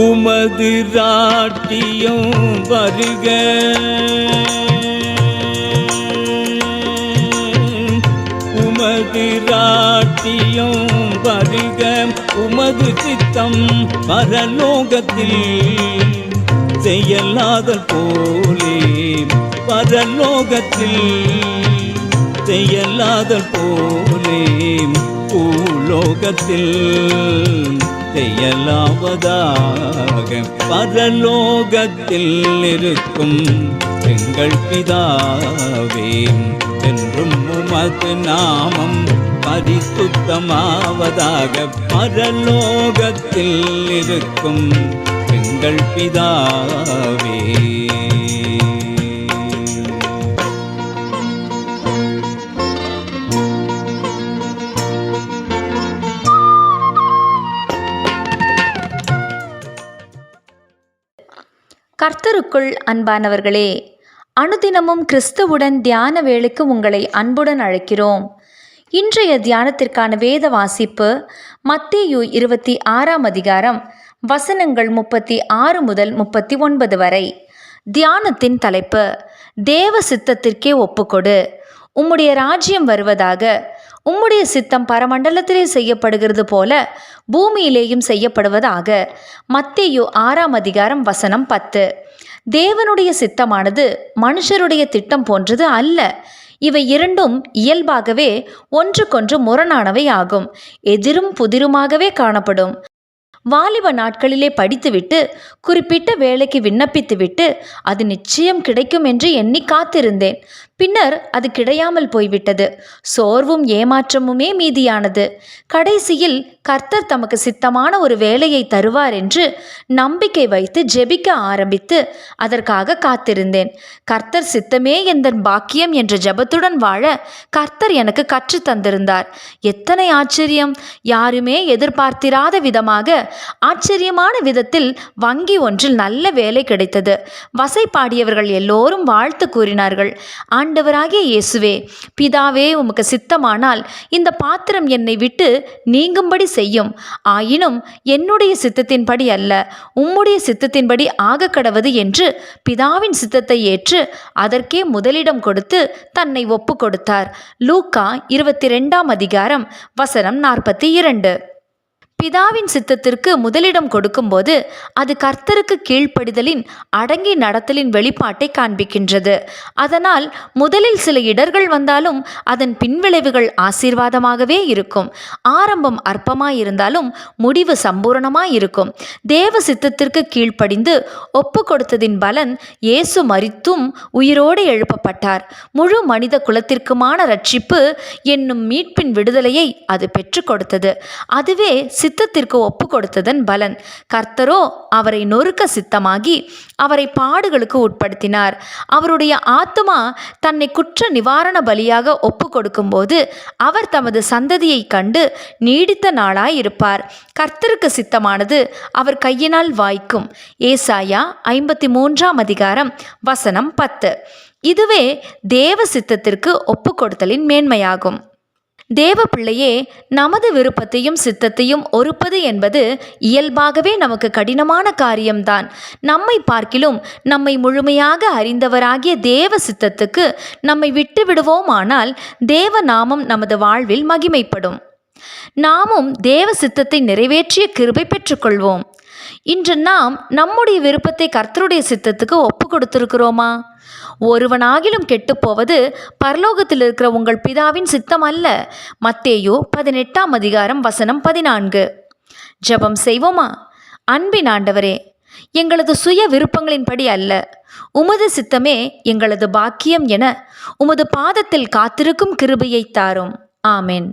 உமது ராட்டியம் வருக, உமது ராட்டியம் வருக, உமது சித்தம் பரலோகத்தில் செய்யலாதல் போலே, பரலோகத்தில் செய்யலாதல் போலே பூலோகத்தில் செயலாவதாக. பரலோகத்தில் இருக்கும் எங்கள் பிதாவே, என்றும் உமது நாமம் பரிசுத்தமாவதாக. பரலோகத்தில் இருக்கும் எங்கள் பிதாவே. கர்த்தருக்குள் அன்பானவர்களே, அனுதினமும் கிறிஸ்துவுடன் தியான வேளைக்கு உங்களை அன்புடன் அழைக்கிறோம். இன்றைய தியானத்திற்கான வேத வாசிப்பு மத்தேயு 26ஆம் அதிகாரம் வசனங்கள் 36 முதல் 39 வரை. தியானத்தின் தலைப்பு, தேவ சித்தத்திற்கே ஒப்புக்கொடு. உம்முடைய ராஜ்யம் வருவதாக. உம்முடைய சித்தம் பரமண்டலத்திலே செய்யப்படுகிறது போல பூமியிலேயும் செய்யப்படுவதாக. மத்தேயு 6ஆம் அதிகாரம் வசனம் 10. தேவனுடைய சித்தமானது மனுஷருடைய திட்டம் போன்றது அல்ல. இவை இரண்டும் இயல்பாகவே ஒன்றுக்கொன்று முரணானவை ஆகும். எதிரும் புதிருமாகவே காணப்படும். வாலிப நாட்களிலே படித்துவிட்டு குறிப்பிட்ட வேலைக்கு விண்ணப்பித்துவிட்டு அது நிச்சயம் கிடைக்கும் என்று எண்ணி காத்திருந்தேன். பின்னர் அது கிடையாமல் போய்விட்டது. சோர்வும் ஏமாற்றமுமே மீதியானது. கடைசியில் கர்த்தர் தமக்கு சித்தமான ஒரு வேலையை தருவார் என்று நம்பிக்கை வைத்து ஜெபிக்க ஆரம்பித்து அதற்காக காத்திருந்தேன். கர்த்தர் சித்தமே எந்தன் பாக்கியம் என்ற ஜெபத்துடன் வாழ கர்த்தர் எனக்கு கற்று தந்திருந்தார். எத்தனை ஆச்சரியம்! யாருமே எதிர்பார்த்திராத விதமாக ஆச்சரியமான விதத்தில் வங்கி ஒன்றில் நல்ல வேலை கிடைத்தது. வசை பாடியவர்கள் எல்லோரும் வாழ்த்து கூறினார்கள். ஆண்டவராகிய இயேசுவே, பிதாவே, உமக்கு சித்தமானால் இந்த பாத்திரம் என்னை விட்டு நீங்கும்படி செய்யும். ஆயினும் என்னுடைய சித்தத்தின்படி அல்ல, உம்முடைய சித்தத்தின்படி ஆக கடவது என்று பிதாவின் சித்தத்தை ஏற்று அதற்கே முதலிடம் கொடுத்து தன்னை ஒப்பு கொடுத்தார். லூக்கா 22ஆம் அதிகாரம் வசனம் 42. பிதாவின் சித்தத்திற்கு முதலிடம் கொடுக்கும்போது அது கர்த்தருக்கு கீழ்ப்படிதலின் அடங்கி நடத்தலின் வெளிப்பாட்டை காண்பிக்கின்றது. அதனால் முதலில் சில இடர்கள் வந்தாலும் அதன் பின்விளைவுகள் ஆசீர்வாதமாகவே இருக்கும். ஆரம்பம் அற்பமாயிருந்தாலும் முடிவு சம்பூரணமாயிருக்கும். தேவ சித்தத்திற்கு கீழ்ப்படிந்து ஒப்பு கொடுத்ததின் பலன் இயேசு மரித்தும் உயிரோடு எழுப்பப்பட்டார். முழு மனித குலத்திற்குமான ரட்சிப்பு என்னும் மீட்பின் விடுதலையை அது பெற்றுக் கொடுத்தது. அதுவே சித்தத்திற்கு ஒப்பு கொடுத்ததன் பலன். கர்த்தரோ அவரை நொறுக்க சித்தமாகி அவரை பாடுகளுக்கு உட்படுத்தினார். அவருடைய ஆத்துமா தன்னை குற்ற நிவாரண பலியாக ஒப்பு கொடுக்கும்போது அவர் தமது சந்ததியை கண்டு நீடித்த நாளாயிருப்பார். கர்த்தருக்கு சித்தமானது அவர் கையினால் வாய்க்கும். ஏசாயா 53ஆம் அதிகாரம் வசனம் 10. இதுவே தேவ சித்தத்திற்கு ஒப்பு கொடுத்தலின் மேன்மையாகும். தேவ பிள்ளையே, நமது விருப்பத்தையும் சித்தத்தையும் ஒருப்பது என்பது இயல்பாகவே நமக்கு கடினமான காரியம்தான். நம்மை பார்க்கிலும் நம்மை முழுமையாக அறிந்தவராகிய தேவ சித்தத்துக்கு நம்மை விட்டு விடுவோமானால் தேவ நாமம் நமது வாழ்வில் மகிமைப்படும். நாமும் தேவ சித்தத்தை நிறைவேற்றிய கிருபை பெற்றுக்கொள்வோம். இன்று நாம் நம்முடைய விருப்பத்தை கர்த்தருடைய சித்தத்துக்கு ஒப்பு கொடுத்திருக்கிறோமா? ஒருவனாகிலும் கெட்டுப்போவது பரலோகத்தில் இருக்கிற உங்கள் பிதாவின் சித்தம் அல்ல. மத்தேயு 18ஆம் அதிகாரம் வசனம் 14. ஜெபம் செய்வோமா? அன்பின் ஆண்டவரே, எங்களது சுய விருப்பங்களின்படி அல்ல, உமது சித்தமே எங்களது பாக்கியம் என உமது பாதத்தில் காத்திருக்கும் கிருபையை தாரும். ஆமென்.